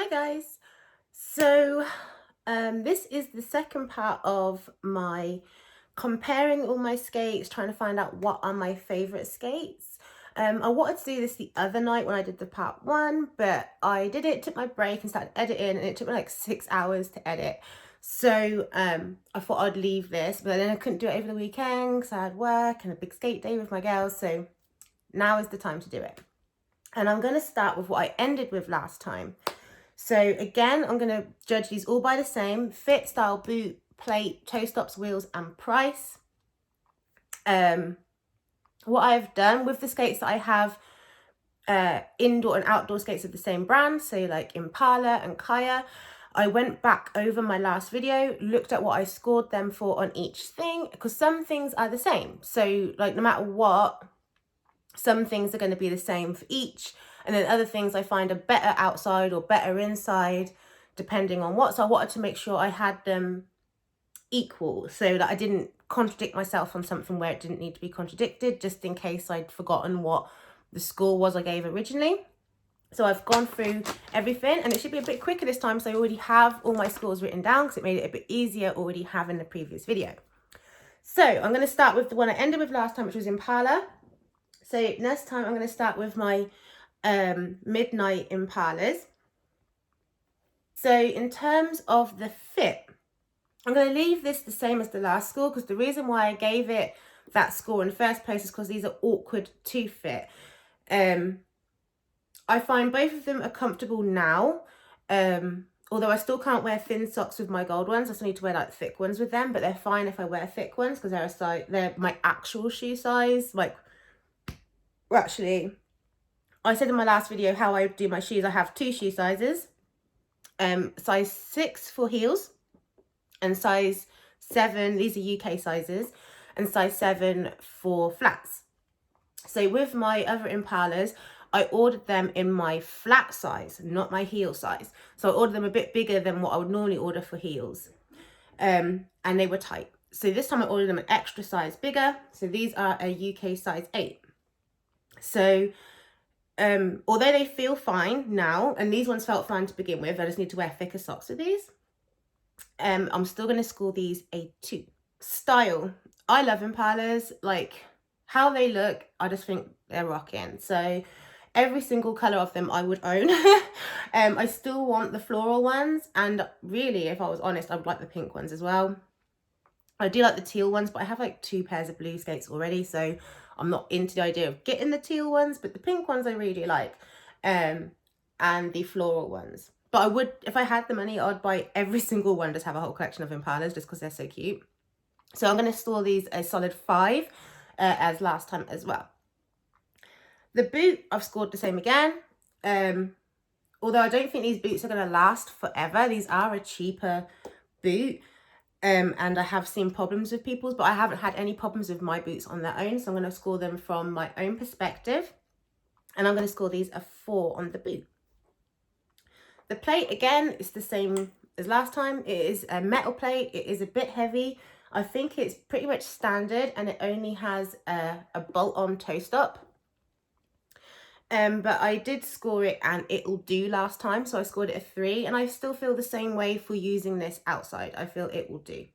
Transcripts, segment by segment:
Hi guys. So this is the second part of my comparing all my skates, trying to find out what are my favorite skates. I wanted to do this the other night when I did the part one, but I did it, took my break and started editing, and it took me like 6 hours to edit. So I thought I'd leave this, but then I couldn't do it over the weekend because I had work and a big skate day with my girls. So now is the time to do it. And I'm going to start with what I ended with last time. So again, I'm going to judge these all by the same: fit, style, boot, plate, toe stops, wheels, and price. What I've done with the skates that I have, indoor and outdoor skates of the same brand, so like Impala and Kaya, I went back over my last video, looked at what I scored them for on each thing, because some things are the same. So like no matter what, some things are going to be the same for each, and then other things I find are better outside or better inside depending on what. So I wanted to make sure I had them equal so that I didn't contradict myself on something where it didn't need to be contradicted, just in case I'd forgotten what the score was I gave originally. So I've gone through everything, and it should be a bit quicker this time, so I already have all my scores written down because it made it a bit easier already having the previous video. So I'm going to start with the one I ended with last time, which was Impala. So next time I'm going to start with my Midnight Impalas. So in terms of the fit, I'm going to leave this the same as the last score, because the reason why I gave it that score in the first place is because these are awkward to fit. I find both of them are comfortable now, although I still can't wear thin socks with my gold ones. I still need to wear like thick ones with them, but they're fine if I wear thick ones because they're my actual shoe size. Like, well, actually, I said in my last video how I do my shoes. I have two shoe sizes, size 6 for heels and size 7, these are UK sizes, and size 7 for flats. So with my other Impalas, I ordered them in my flat size, not my heel size. So I ordered them a bit bigger than what I would normally order for heels, and they were tight. So this time I ordered them an extra size bigger. So these are a UK size 8. So although they feel fine now, and these ones felt fine to begin with, I just need to wear thicker socks with these. I'm still going to score these a 2. Style. I love Impalas. Like how they look, I just think they're rocking. So every single colour of them I would own. I still want the floral ones, and really, if I was honest, I would like the pink ones as well. I do like the teal ones, but I have like 2 pairs of blue skates already, so I'm not into the idea of getting the teal ones, but the pink ones I really like, and the floral ones. But I would, if I had the money, I'd buy every single one, just have a whole collection of Impalas just because they're so cute. So I'm going to store these a solid 5, as last time as well. The boot, I've scored the same again. Although I don't think these boots are going to last forever. These are a cheaper boot. And I have seen problems with people's, but I haven't had any problems with my boots on their own. So I'm going to score them from my own perspective. And I'm going to score these a 4 on the boot. The plate, again, is the same as last time. It is a metal plate. It is a bit heavy. I think it's pretty much standard, and it only has a bolt-on toe stop. But I did score it, and it'll do last time, so I scored it a 3, and I still feel the same way for using this outside. I feel it will do.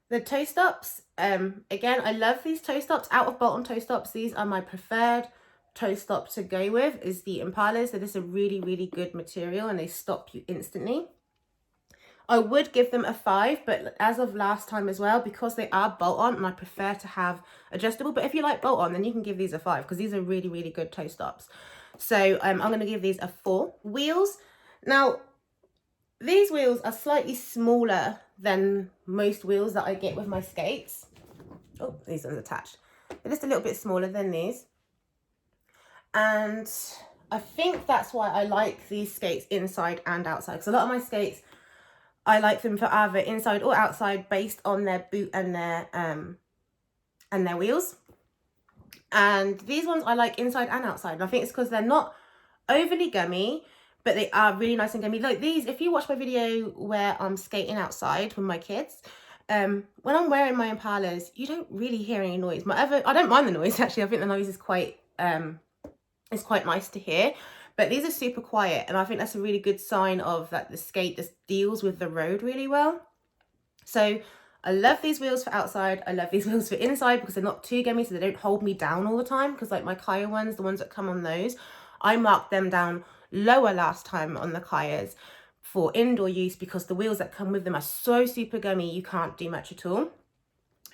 The toe stops, again, I love these toe stops. Out of bolt-on toe stops, these are my preferred toe stop to go with, is the Impalas. So this is a really, really good material, and they stop you instantly. I would give them a 5, but as of last time as well, because they are bolt-on and I prefer to have adjustable, but if you like bolt-on, then you can give these a 5 because these are really, really good toe stops. So I'm going to give these a 4. Wheels. Now, these wheels are slightly smaller than most wheels that I get with my skates. Oh, these ones attached. They're just a little bit smaller than these. And I think that's why I like these skates inside and outside, because a lot of my skates, I like them for either inside or outside based on their boot and their wheels. And these ones I like inside and outside. And I think it's because they're not overly gummy, but they are really nice and gummy. Like these, if you watch my video where I'm skating outside with my kids, when I'm wearing my Impalas, you don't really hear any noise. I don't mind the noise, actually. I think the noise is quite nice to hear. But these are super quiet, and I think that's a really good sign of that the skate just deals with the road really well. So I love these wheels for outside. I love these wheels for inside because they're not too gummy, so they don't hold me down all the time. Because like my Kaya ones, the ones that come on those, I marked them down lower last time on the Kayas for indoor use because the wheels that come with them are so super gummy, you can't do much at all.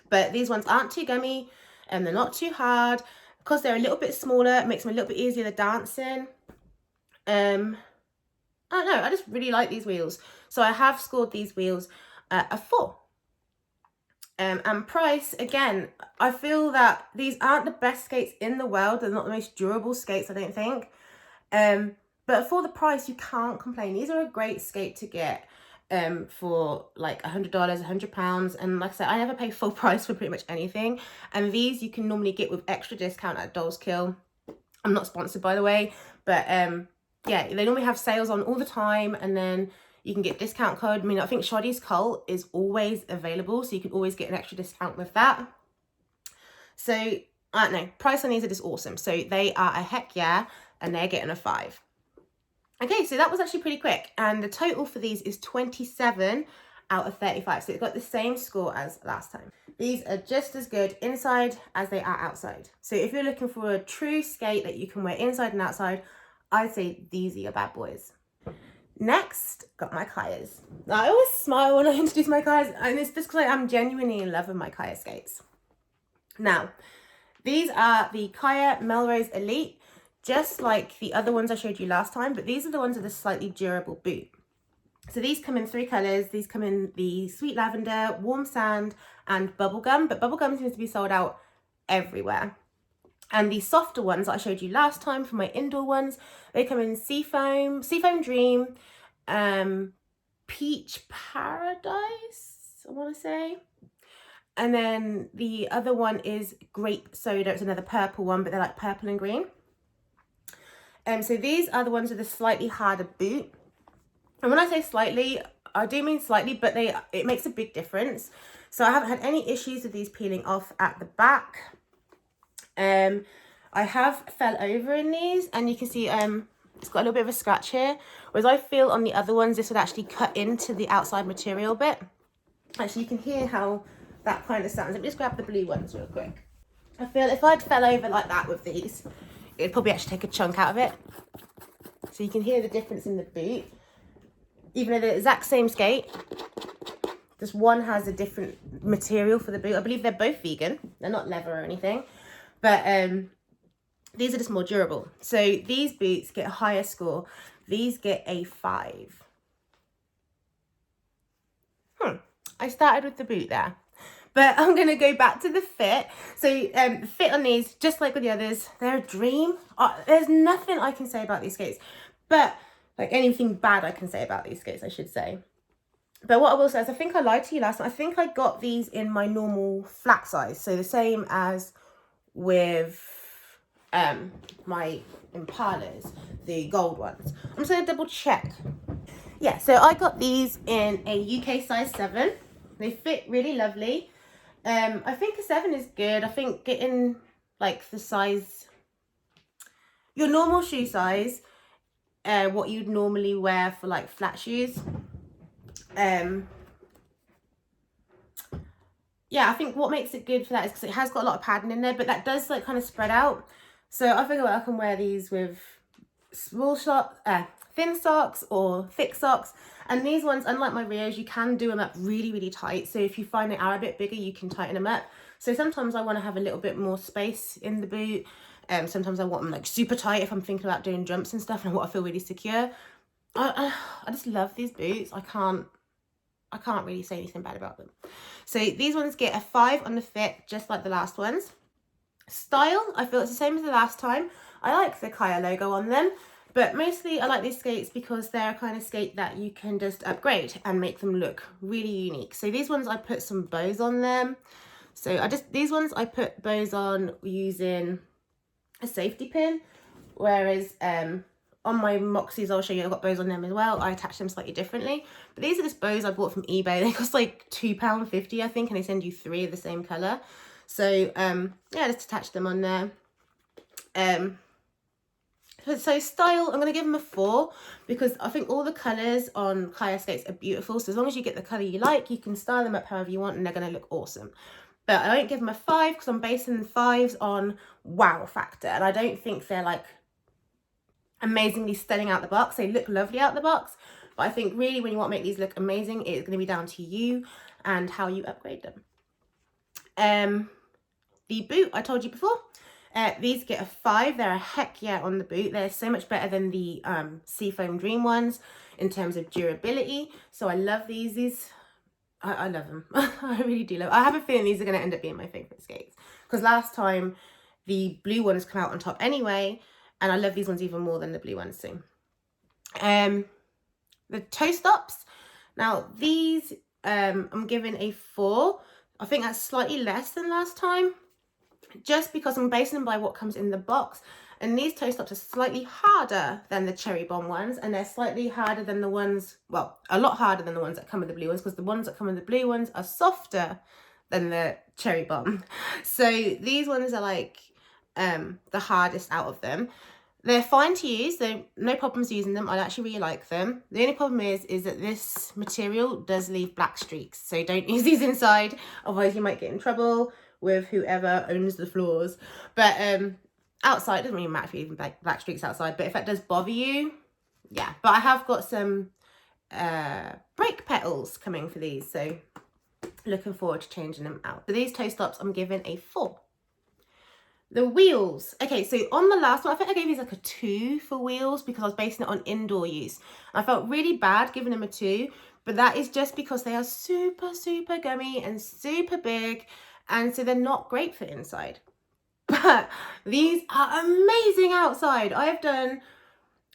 But these ones aren't too gummy and they're not too hard. Because they're a little bit smaller, it makes them a little bit easier to dance in. I don't know, I just really like these wheels. So I have scored these wheels a 4. And price, again, I feel that these aren't the best skates in the world. They're not the most durable skates, I don't think. But for the price, you can't complain. These are a great skate to get for like $100, £100. And like I said, I never pay full price for pretty much anything. And these you can normally get with extra discount at Dolls Kill. I'm not sponsored, by the way, but yeah, they normally have sales on all the time, and then you can get discount code. I mean, I think Shoddy's Cult is always available, so you can always get an extra discount with that. So, I don't know, price on these are just awesome. So they are a heck yeah, and they're getting a 5. Okay, so that was actually pretty quick, and the total for these is 27 out of 35. So it's got the same score as last time. These are just as good inside as they are outside. So if you're looking for a true skate that you can wear inside and outside, I'd say these are your bad boys. Next, got my Kayas. I always smile when I introduce my Kayas, and it's just because I'm genuinely in love with my Kaya skates. Now, these are the Kaya Melrose Elite, just like the other ones I showed you last time, but these are the ones with a slightly durable boot. So these come in 3 colours. These come in the Sweet Lavender, Warm Sand, and Bubblegum, but Bubblegum seems to be sold out everywhere. And the softer ones that I showed you last time for my indoor ones, they come in Seafoam Dream, Peach Paradise, I want to say. And then the other one is Grape Soda. It's another purple one, but they're like purple and green. So these are the ones with a slightly harder boot. And when I say slightly, I do mean slightly, but it makes a big difference. So I haven't had any issues with these peeling off at the back. I have fell over in these, and you can see it's got a little bit of a scratch here, whereas I feel on the other ones this would actually cut into the outside material bit. Actually, you can hear how that kind of sounds. Let me just grab the blue ones real quick. I feel if I'd fell over like that with these, it'd probably actually take a chunk out of it. So you can hear the difference in the boot. Even though they're the exact same skate, just one has a different material for the boot. I believe they're both vegan. They're not leather or anything. But these are just more durable. So these boots get a higher score. These get a 5. I started with the boot there. But I'm going to go back to the fit. So the fit on these, just like with the others, they're a dream. There's nothing I can say about these skates. But like anything bad I can say about these skates, I should say. But what I will say is I think I lied to you last time. I think I got these in my normal flat size. So the same as with my Impalas, the gold ones. I'm just going to double check. Yeah, so I got these in a UK size 7. They fit really lovely. I think a 7 is good. I think getting like the size, your normal shoe size, what you'd normally wear for like flat shoes. Yeah, I think what makes it good for that is because it has got a lot of padding in there, but that does like kind of spread out. So I figure I can wear these with small socks, thin socks or thick socks. And these ones, unlike my Rios, you can do them up really, really tight. So if you find they are a bit bigger, you can tighten them up. So sometimes I want to have a little bit more space in the boot. Sometimes I want them like super tight if I'm thinking about doing jumps and stuff and I want to feel really secure. I just love these boots. I can't really say anything bad about them. So these ones get a 5 on the fit, just like the last ones. Style, I feel it's the same as the last time. I like the Kaya logo on them, but mostly I like these skates because they're a kind of skate that you can just upgrade and make them look really unique. So these ones I put some bows on them. So these ones I put bows on using a safety pin, whereas on my Moxis, I'll show you, I've got bows on them as well. I attach them slightly differently. But these are just bows I bought from eBay. They cost like £2.50, I think, and they send you 3 of the same colour. So, yeah, just attach them on there. So style, I'm going to give them a 4 because I think all the colours on Kaya skates are beautiful. So as long as you get the colour you like, you can style them up however you want and they're going to look awesome. But I don't give them a 5 because I'm basing 5s on wow factor. And I don't think they're like amazingly stunning out the box. They look lovely out the box. But I think really when you want to make these look amazing, it's going to be down to you and how you upgrade them. The boot, I told you before. These get a 5. They're a heck yeah on the boot. They're so much better than the Seafoam Dream ones in terms of durability. So I love these. I love them. I really do love them. I have a feeling these are going to end up being my favourite skates. Because last time the blue ones come out on top anyway. And I love these ones even more than the blue ones too. The toe stops. Now these I'm giving a 4. I think that's slightly less than last time. Just because I'm basing them by what comes in the box. And these toe stops are slightly harder than the Cherry Bomb ones. And they're slightly harder than the ones, well, a lot harder than the ones that come with the blue ones. Because the ones that come with the blue ones are softer than the Cherry Bomb. So these ones are like the hardest out of them. They're fine to use. They're no problems using them. I actually really like them. The only problem is that this material does leave black streaks. So don't use these inside. Otherwise you might get in trouble with whoever owns the floors. But outside, it doesn't really matter if you even black streaks outside, but if that does bother you, yeah. But I have got some brake petals coming for these, so looking forward to changing them out. For these toe stops, I'm giving a 4. The wheels. Okay, so on the last one, I think I gave these like a 2 for wheels because I was basing it on indoor use. I felt really bad giving them a 2, but that is just because they are super, super gummy and super big. And so they're not great for inside. But these are amazing outside. I have done,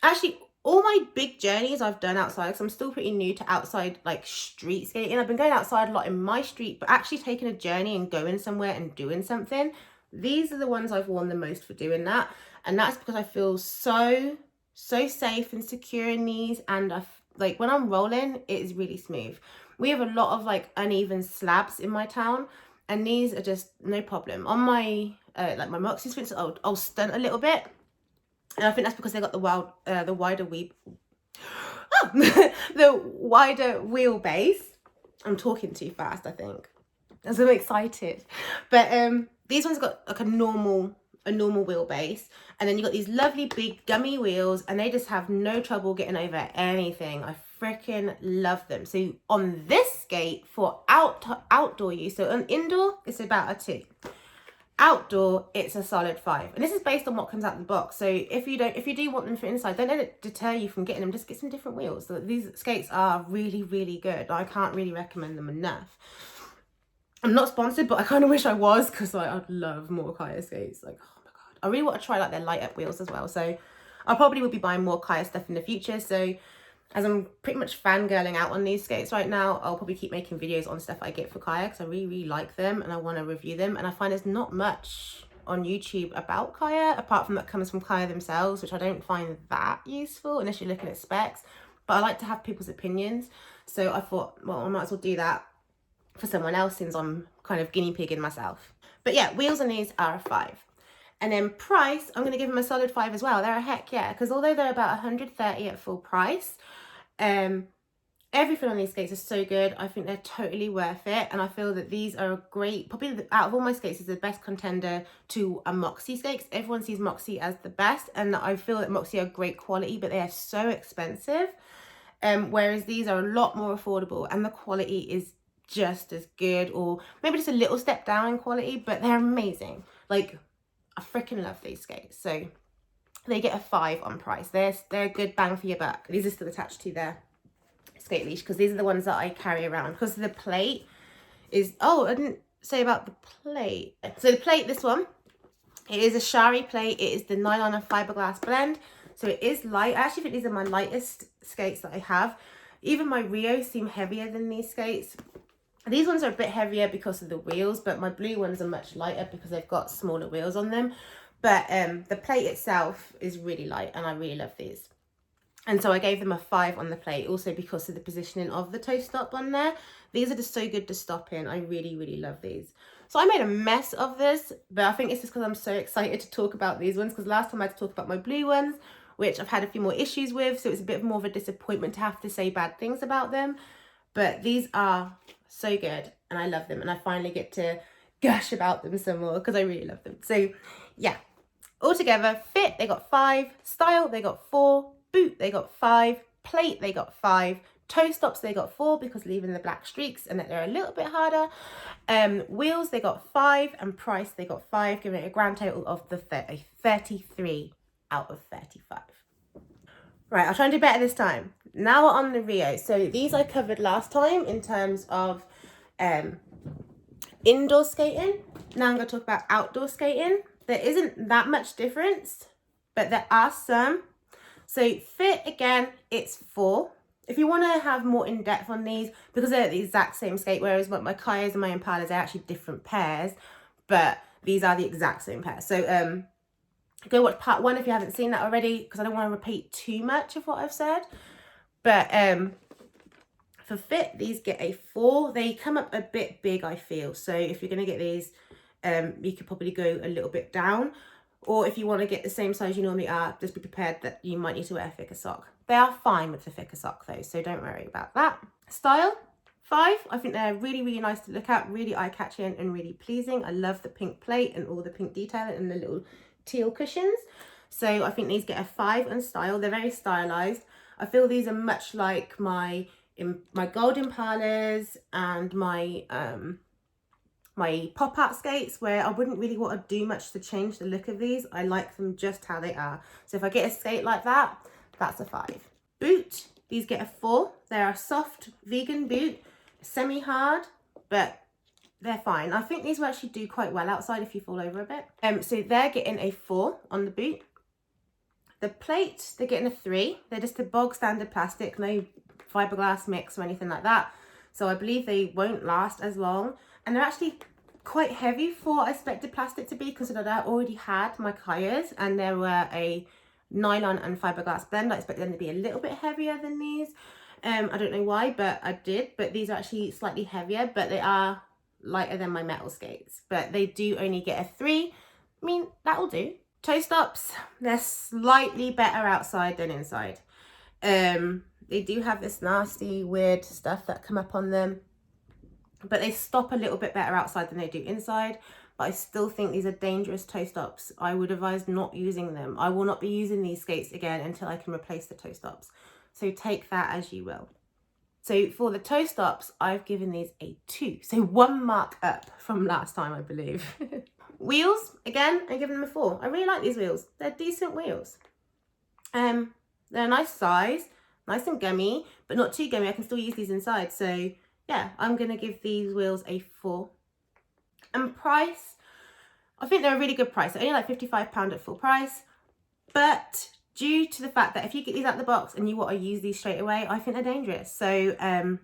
actually, all my big journeys I've done outside, because I'm still pretty new to outside, like, street skating. I've been going outside a lot in my street, but actually taking a journey and going somewhere and doing something. These are the ones I've worn the most for doing that. And that's because I feel so safe and secure in these. And like, when I'm rolling, it is really smooth. We have a lot of, like, uneven slabs in my town. And these are just no problem. On my, like my Moxi, for instance, I'll stunt a little bit. And I think that's because they got the wider wheelbase. I'm talking too fast, I think. I'm so excited. But these ones got like a normal wheelbase. And then you got these lovely big gummy wheels. And they just have no trouble getting over anything. I freaking love them. So on this skate for outdoor use, so on indoor it's about a 2, outdoor it's a solid 5, and this is based on what comes out of the box. So if you do want them for inside, don't let it deter you from getting them. Just get some different wheels. So these skates are really, really good. I can't really recommend them enough. I'm not sponsored, but I kind of wish I was, because like I'd love more Kaya skates. Like, oh my god, I really want to try like their light up wheels as well. So I probably will be buying more Kaya stuff in the future. So as I'm pretty much fangirling out on these skates right now, I'll probably keep making videos on stuff I get for Kaya because I really, really like them and I want to review them. And I find there's not much on YouTube about Kaya, apart from that comes from Kaya themselves, which I don't find that useful unless you're looking at specs. But I like to have people's opinions. So I thought, well, I might as well do that for someone else since I'm kind of guinea pigging myself. But yeah, wheels on these are a 5. And then price, I'm going to give them a solid 5 as well. They're a heck yeah, because although they're about 130 at full price, everything on these skates is so good. I think they're totally worth it, and I feel that these are a great, probably out of all my skates, is the best contender to a Moxi skate. Everyone sees Moxi as the best, and I feel that Moxi are great quality, but they are so expensive. Whereas these are a lot more affordable, and the quality is just as good, or maybe just a little step down in quality, but they're amazing. Like, I freaking love these skates. So they get a 5 on price. They're a good bang for your buck. These are still attached to their skate leash because these are the ones that I carry around, because the plate is, oh, I didn't say about the plate. So the plate, this one, it is a Shari plate. It is the nylon and fiberglass blend. So it is light. I actually think these are my lightest skates that I have. Even my Rios seem heavier than these skates. These ones are a bit heavier because of the wheels, but my blue ones are much lighter because they've got smaller wheels on them. But the plate itself is really light, and I really love these. And so I gave them a 5 on the plate, also because of the positioning of the toe stop on there. These are just so good to stop in. I really, really love these. So I made a mess of this, but I think it's just because I'm so excited to talk about these ones, because last time I had to talk about my blue ones, which I've had a few more issues with, so it's a bit more of a disappointment to have to say bad things about them. But these are so good, and I love them, and I finally get to gush about them some more, because I really love them. So yeah, altogether, fit, they got 5, style, they got 4, boot, they got 5, plate, they got 5, toe stops, they got 4, because leaving the black streaks and that they're a little bit harder. Wheels, they got 5, and price, they got 5, giving it a grand total of the 33 out of 35. Right, I'll try and do better this time. Now we're on the Rio. So these I covered last time in terms of indoor skating. Now I'm going to talk about outdoor skating. There isn't that much difference, but there are some. So fit, again, it's 4. If you want to have more in depth on these, because they're the exact same skate, whereas my Kayas and my Impalas are actually different pairs, but these are the exact same pair. So go watch part 1 if you haven't seen that already, because I don't want to repeat too much of what I've said. But for fit, these get a 4. They come up a bit big, I feel. So if you're going to get these, you could probably go a little bit down. Or if you want to get the same size you normally are, just be prepared that you might need to wear a thicker sock. They are fine with the thicker sock though, so don't worry about that. Style, 5. I think they're really, really nice to look at, really eye-catching and really pleasing. I love the pink plate and all the pink detailing and the little teal cushions. So I think these get a 5 on style. They're very stylized. I feel these are much like my gold Impalas and my my pop-out skates, where I wouldn't really want to do much to change the look of these. I like them just how they are. So if I get a skate like that, that's a 5. Boot, these get a 4. They're a soft vegan boot, semi-hard, but they're fine. I think these will actually do quite well outside if you fall over a bit. So they're getting a 4 on the boot. The plate, they're getting a 3. They're just a bog standard plastic, no fiberglass mix or anything like that. So I believe they won't last as long. And they're actually quite heavy for what I expected plastic to be, because I already had my Kayas and there were a nylon and fiberglass blend. I expected them to be a little bit heavier than these. I don't know why, but I did. But these are actually slightly heavier, but they are lighter than my metal skates. But they do only get a 3. I mean, that'll do. Toe stops, they're slightly better outside than inside. They do have this nasty, weird stuff that come up on them, but they stop a little bit better outside than they do inside. But I still think these are dangerous toe stops. I would advise not using them. I will not be using these skates again until I can replace the toe stops. So take that as you will. So for the toe stops, I've given these a 2. So 1 mark up from last time, I believe. Wheels, again, I'm giving them a 4. I really like these wheels. They're decent wheels. They're a nice size, nice and gummy, but not too gummy. I can still use these inside. So yeah, I'm going to give these wheels a 4. And price, I think they're a really good price. They're only like £55 at full price. But due to the fact that if you get these out of the box and you want to use these straight away, I think they're dangerous. So I'm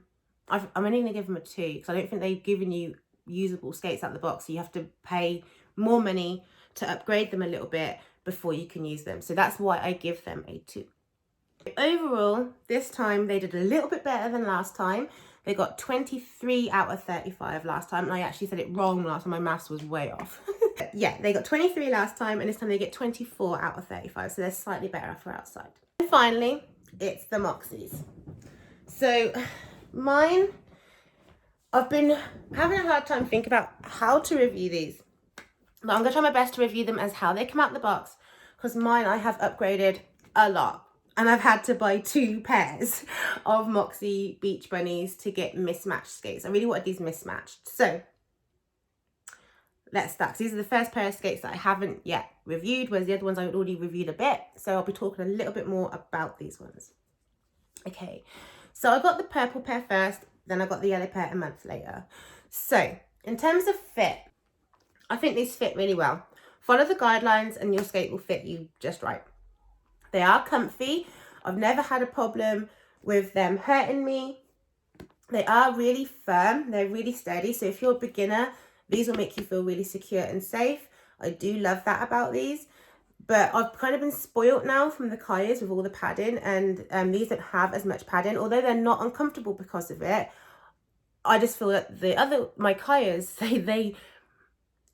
only going to give them a 2, because I don't think they've given you usable skates out of the box. So you have to pay more money to upgrade them a little bit before you can use them. So that's why I give them a 2. Overall, this time they did a little bit better than last time. They got 23 out of 35 last time, and I actually said it wrong last time. My maths was way off. Yeah, they got 23 last time, and this time they get 24 out of 35, so they're slightly better for outside. And finally, it's the Moxis. So mine, I've been having a hard time thinking about how to review these, but I'm going to try my best to review them as how they come out of the box, because mine I have upgraded a lot. And I've had to buy 2 pairs of Moxi Beach Bunnies to get mismatched skates. I really wanted these mismatched. So let's start. These are the first pair of skates that I haven't yet reviewed, whereas the other ones I already reviewed a bit. So I'll be talking a little bit more about these ones. Okay, so I got the purple pair first, then I got the yellow pair a month later. So in terms of fit, I think these fit really well. Follow the guidelines and your skate will fit you just right. They are comfy. I've never had a problem with them hurting me. They are really firm. They're really steady. So if you're a beginner, these will make you feel really secure and safe. I do love that about these. But I've kind of been spoilt now from the Kayas with all the padding, and these don't have as much padding, although they're not uncomfortable because of it. I just feel that my Kayas,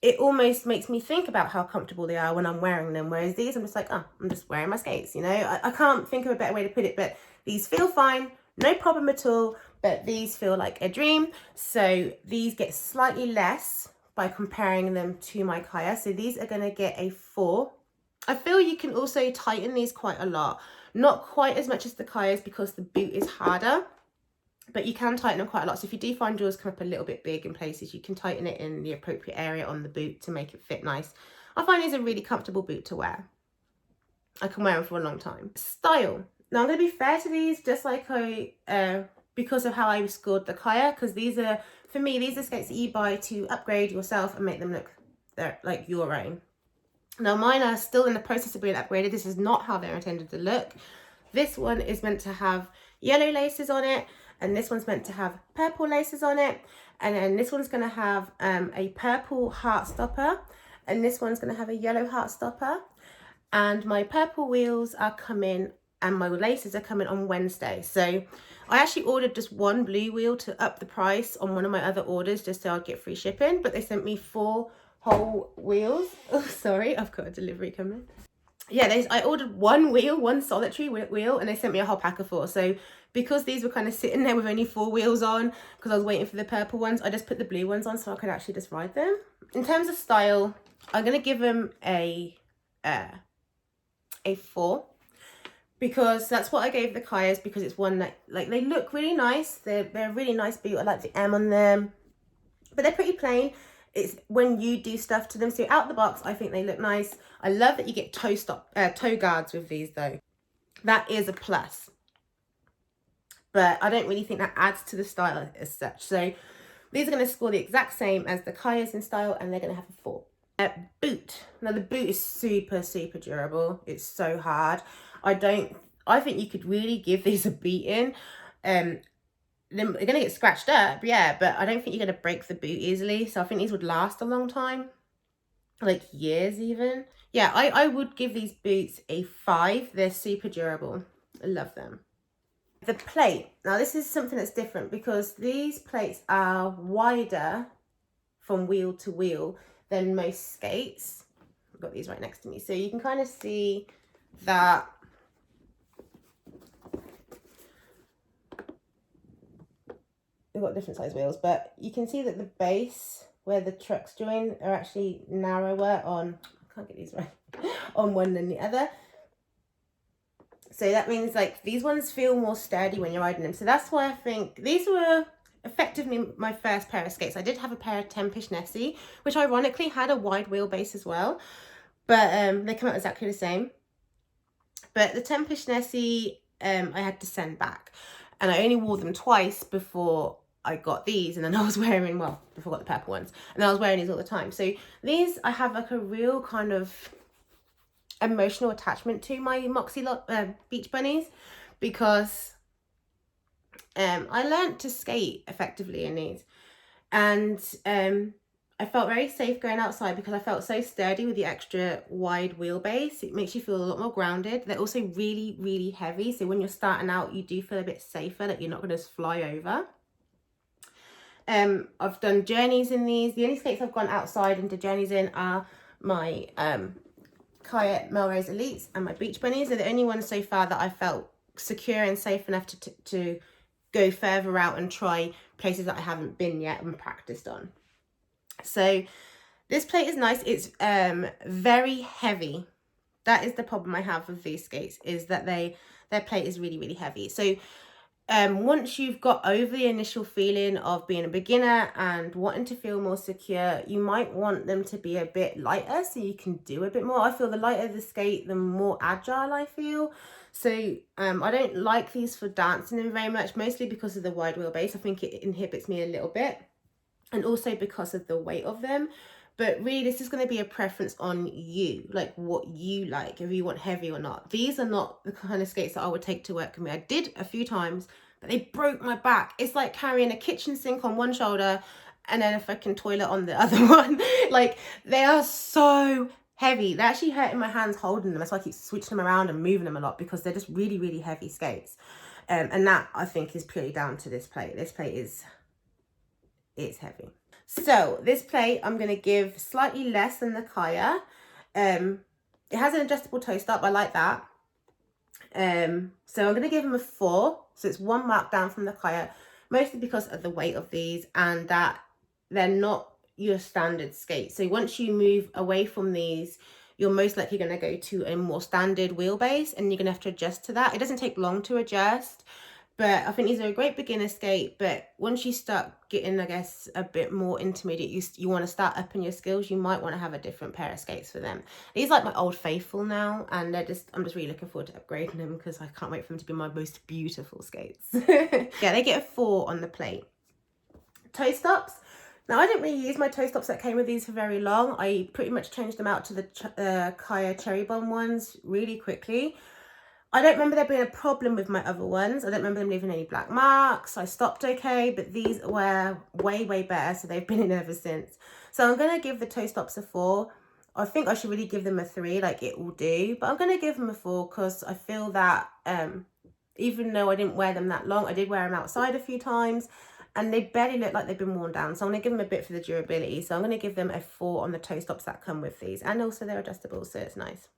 it almost makes me think about how comfortable they are when I'm wearing them. Whereas these, I'm just like, oh, I'm just wearing my skates, you know? I can't think of a better way to put it, but these feel fine, no problem at all, but these feel like a dream. So these get slightly less by comparing them to my Kaya. So these are gonna get a 4. I feel you can also tighten these quite a lot. Not quite as much as the Kayas because the boot is harder, but you can tighten them quite a lot. So if you do find yours come up a little bit big in places, you can tighten it in the appropriate area on the boot to make it fit nice. I find these a really comfortable boot to wear. I can wear them for a long time. Style. Now I'm going to be fair to these, just like because of how I scored the Kaya, because these are, for me, these are skates that you buy to upgrade yourself and make them look like your own. Now mine are still in the process of being upgraded. This is not how they're intended to look. This one is meant to have yellow laces on it, and this one's meant to have purple laces on it, and then this one's going to have a purple heart stopper, and this one's going to have a yellow heart stopper. And my purple wheels are coming and my laces are coming on Wednesday. So I actually ordered just one blue wheel to up the price on one of my other orders just so I'd get free shipping, but they sent me 4 whole wheels. Oh, sorry, I've got a delivery coming. Yeah, I ordered one solitary wheel, and they sent me a whole pack of 4. So because these were kind of sitting there with only 4 wheels on, because I was waiting for the purple ones, I just put the blue ones on so I could actually just ride them. In terms of style, I'm going to give them a 4, because that's what I gave the Kayas, because it's one that, like, they look really nice. They're a really nice boot. I like the M on them, but they're pretty plain. It's when you do stuff to them. So out the box, I think they look nice. I love that you get toe guards with these though. That is a plus. But I don't really think that adds to the style as such. So these are going to score the exact same as the Kayas in style, and they're going to have a 4. Boot. Now the boot is super, super durable. It's so hard. I think you could really give these a beating. They're going to get scratched up, yeah, but I don't think you're going to break the boot easily. So I think these would last a long time, like years even. Yeah, I would give these boots a 5. They're super durable. I love them. The plate. Now this is something that's different, because these plates are wider from wheel to wheel than most skates. I've got these right next to me. So you can kind of see that we've got different size wheels, but you can see that the base where the trucks join are actually narrower on, I can't get these right, on one than the other. So that means like these ones feel more sturdy when you're riding them. So that's why I think these were effectively my first pair of skates. I did have a pair of Tempish Nessie, which ironically had a wide wheelbase as well, but they come out exactly the same. But the Tempish Nessie I had to send back, and I only wore them twice before I got these, and then I was wearing, well, before I got the purple ones, and I was wearing these all the time. So these, I have like a real kind of emotional attachment to my Moxi Beach Bunnies, because I learned to skate effectively in these, and I felt very safe going outside because I felt so sturdy with the extra wide wheelbase. It makes you feel a lot more grounded. They're also really, really heavy, so when you're starting out, you do feel a bit safer, that you're not going to fly over. I've done journeys in these. The only skates I've gone outside and did journeys in are my Kaya Melrose Elites and my Beach Bunnies. They're the only ones so far that I felt secure and safe enough to go further out and try places that I haven't been yet and practiced on. So this plate is nice. It's very heavy. That is the problem I have with these skates, is that their plate is really, really heavy. So once you've got over the initial feeling of being a beginner and wanting to feel more secure, you might want them to be a bit lighter so you can do a bit more. I feel the lighter the skate, the more agile I feel. So I don't like these for dancing in very much, mostly because of the wide wheelbase. I think it inhibits me a little bit, and also because of the weight of them. But really, this is going to be a preference on you, like what you like, if you want heavy or not. These are not the kind of skates that I would take to work with me. I did a few times, but they broke my back. It's like carrying a kitchen sink on one shoulder and then a fucking toilet on the other one. Like, they are so heavy. They're actually hurting my hands holding them. That's why I keep switching them around and moving them a lot, because they're just really, really heavy skates. And that, I think, is purely down to this plate. This plate it's heavy. So this plate, I'm going to give slightly less than the Kaya. It has an adjustable toe stop. I like that. So I'm going to give them a 4. So it's 1 mark down from the Kaya, mostly because of the weight of these and that they're not your standard skate. So once you move away from these, you're most likely going to go to a more standard wheelbase, and you're going to have to adjust to that. It doesn't take long to adjust, but I think these are a great beginner skate. But once you start getting, I guess, a bit more intermediate, you want to start upping your skills, you might want to have a different pair of skates for them. These are like my old faithful now, and I'm just really looking forward to upgrading them, because I can't wait for them to be my most beautiful skates. Yeah, they get a 4 on the plate. Toe stops. Now, I didn't really use my toe stops that came with these for very long. I pretty much changed them out to the Kaya Cherry Bomb ones really quickly. I don't remember there being a problem with my other ones. I don't remember them leaving any black marks. I stopped okay, but these were way, way better, so they've been in ever since. So I'm going to give the toe stops a 4. I think I should really give them a 3, like it will do. But I'm going to give them a 4 because I feel that even though I didn't wear them that long, I did wear them outside a few times, and they barely look like they've been worn down. So I'm going to give them a bit for the durability. So I'm going to give them a 4 on the toe stops that come with these. And also they're adjustable, so it's nice.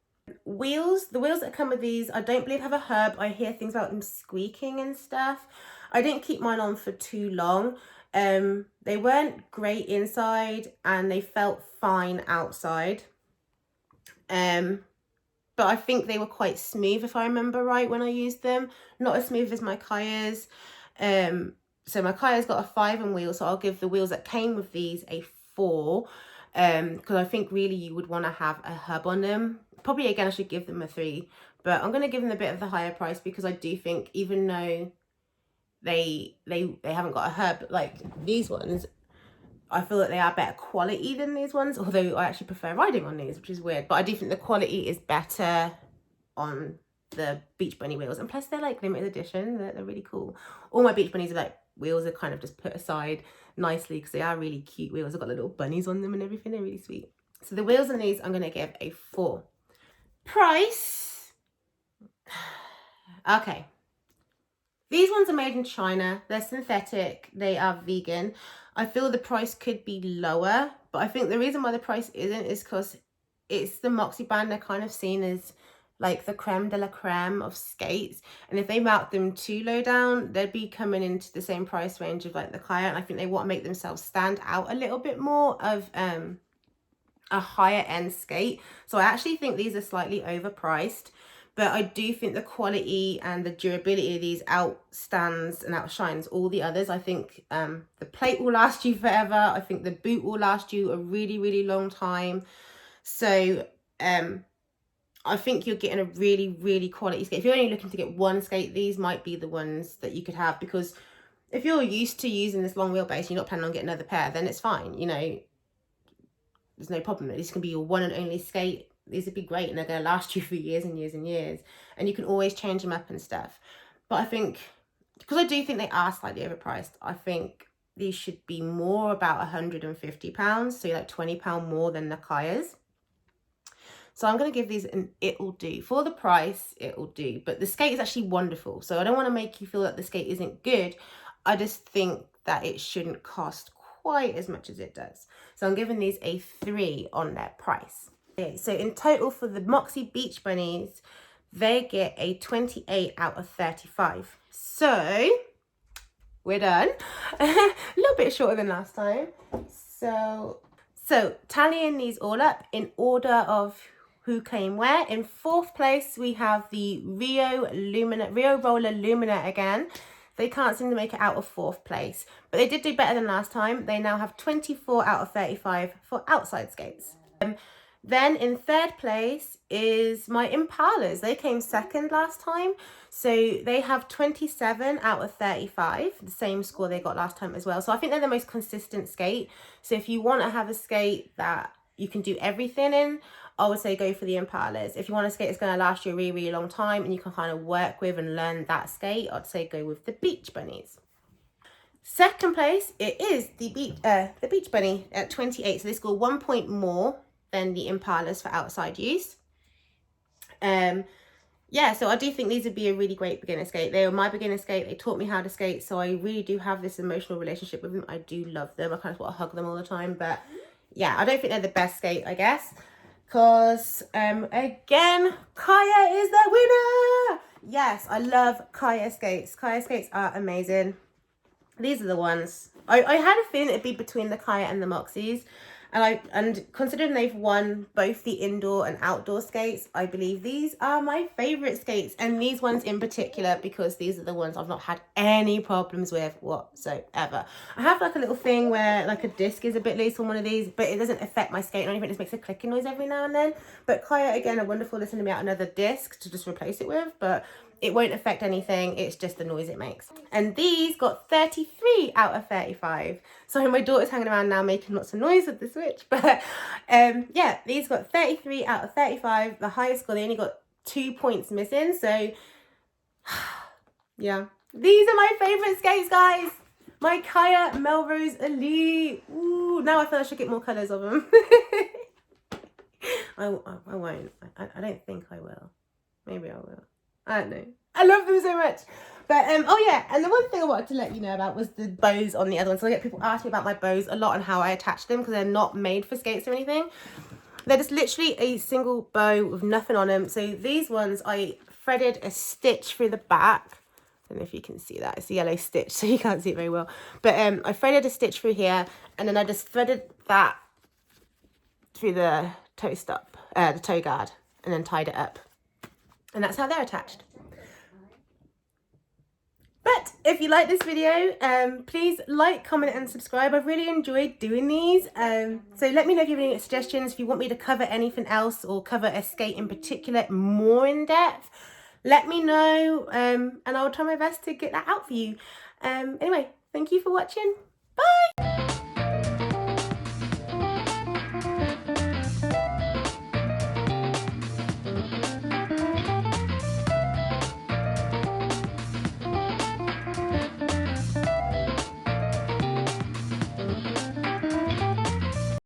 Wheels. The wheels that come with these, I don't believe have a hub. I hear things about them squeaking and stuff. I didn't keep mine on for too long. They weren't great inside, and they felt fine outside. But I think they were quite smooth, if I remember right, when I used them. Not as smooth as my Kaya's. So my Kaya's got a 5 on wheels, so I'll give the wheels that came with these a 4. Because I think really you would want to have a hub on them. Probably again I should give them a 3, but I'm going to give them a bit of the higher price, because I do think even though they haven't got a hub like these ones, I feel that they are better quality than these ones, although I actually prefer riding on these, which is weird. But I do think the quality is better on the Beach Bunny wheels, and plus they're like limited edition. They're really cool. All my Beach Bunnies are like wheels are kind of just put aside nicely because they are really cute wheels. I've got little bunnies on them and everything. They're really sweet. So the wheels on these I'm going to give a 4. Price. Okay. These ones are made in China. They're synthetic. They are vegan. I feel the price could be lower, but I think the reason why the price isn't is because it's the Moxi brand. They're kind of seen as like the creme de la creme of skates, and if they mark them too low down, they'd be coming into the same price range of like the Kaya, and I think they want to make themselves stand out a little bit more of a higher end skate. So I actually think these are slightly overpriced, but I do think the quality and the durability of these outstands and outshines all the others. I think the plate will last you forever. I think the boot will last you a really, really long time. So I think you're getting a really, really quality skate. If you're only looking to get one skate, these might be the ones that you could have, because if you're used to using this long wheelbase and you're not planning on getting another pair, then it's fine. You know, there's no problem. This can be your one and only skate. These would be great, and they're going to last you for years and years and years, and you can always change them up and stuff. But I think, because I do think they are slightly overpriced, I think these should be more about £150, so like £20 more than the Kaya's. So I'm going to give these an it'll do. For the price, it'll do. But the skate is actually wonderful. So I don't want to make you feel that the skate isn't good. I just think that it shouldn't cost quite as much as it does. So I'm giving these a 3 on their price. Okay, so in total for the Moxi Beach Bunnies, they get a 28 out of 35. So we're done. A little bit shorter than last time. So tallying these all up in order of who came where. In 4th place, we have the Rio Roller Lumina again. They can't seem to make it out of 4th place, but they did do better than last time. They now have 24 out of 35 for outside skates. Then in 3rd place is my Impalas. They came 2nd last time, so they have 27 out of 35, the same score they got last time as well. So I think they're the most consistent skate. So if you want to have a skate that you can do everything in, I would say go for the Impalas. If you want a skate that's going to last you a really, really long time and you can kind of work with and learn that skate, I'd say go with the Beach Bunnies. 2nd place, it is the Beach Bunny at 28. So they score 1 point more than the Impalas for outside use. Yeah, so I do think these would be a really great beginner skate. They were my beginner skate. They taught me how to skate, so I really do have this emotional relationship with them. I do love them. I kind of want to hug them all the time, but yeah, I don't think they're the best skate, I guess, because again, Kaya is the winner. Yes, I love Kaya skates. Kaya skates are amazing. These are the ones. I had a feeling it'd be between the Kaya and the Moxis. And considering they've won both the indoor and outdoor skates, I believe these are my favourite skates. And these ones in particular, because these are the ones I've not had any problems with whatsoever. I have like a little thing where like a disc is a bit loose on one of these, but it doesn't affect my skate or anything. It just makes a clicking noise every now and then. But Kaya, again, are wonderful. They're sending me out another disc to just replace it with, but it won't affect anything. It's just the noise it makes. And these got 33 out of 35. Sorry, my daughter's hanging around now making lots of noise with the Switch. But yeah, these got 33 out of 35. The highest score, they only got 2 points missing. So yeah, these are my favourite skates, guys. My Kaya Melrose Elite. Ooh, now I feel I should get more colours of them. I won't. I don't think I will. Maybe I will. I don't know. I love them so much. But oh yeah, and the one thing I wanted to let you know about was the bows on the other ones. So I get people ask me about my bows a lot and how I attach them, because they're not made for skates or anything. They're just literally a single bow with nothing on them. So these ones, I threaded a stitch through the back. I don't know if you can see that. It's a yellow stitch, so you can't see it very well. But I threaded a stitch through here, and then I just threaded that through the toe stop, the toe guard, and then tied it up. And that's how they're attached. But if you like this video, please like, comment and subscribe. I've really enjoyed doing these. So let me know if you have any suggestions, if you want me to cover anything else or cover a skate in particular more in depth. Let me know and I'll try my best to get that out for you. Anyway, thank you for watching.